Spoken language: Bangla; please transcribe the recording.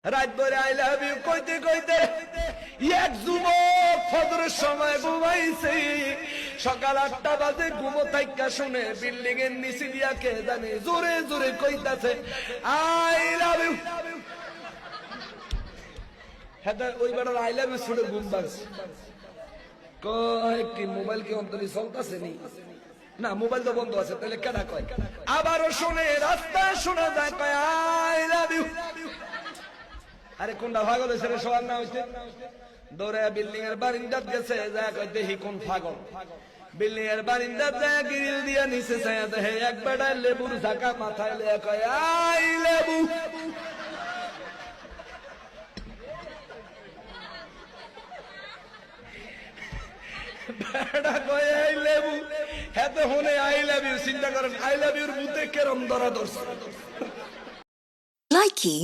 রাত ভরে আই লাভ ইউ কইতে কইতে এক যুবক ফজরের সময় ঘুমাইছে। সকাল 8টা বাজে ঘুমো থাইকা শুনে বিল্ডিং এর নিচে দিয়া কে জানে জোরে জোরে কইতাছে আই লাভ ইউ। হ্যাঁ ওই বেটার আই লাভ ইউ শুনে ঘুম ভাঙছে। কয় কি মোবাইল কি অন্তরে চলতেছে নি? না মোবাইল তো বন্ধ আছে। তাহলে কেডা কয়? আবারও শুনে রাস্তা শোনা যায় কয় আই লাভ ইউ। আরে কোনটা পাগল হয়েছে রে সবার না হয়েছে? দৌড়ে বিল্ডিং এর বারিন্দাত গেছে, যা কয় দেখি কোন পাগল। বিল্ডিং এর বারিন্দাত যায় গ্রিল দিয়া নিচে ছায়া দেখে এক বেটা লেবুর ঝাঁকা মাথায় লিয়ে কয় আই লেবু। বেটা কয় আই লেবু। হ্যাঁ তো শুনে আই লাভ ইউ। চিন্তা করেন আই লাভ ইউর বুতে কেরম ধরা ধরছে। Likey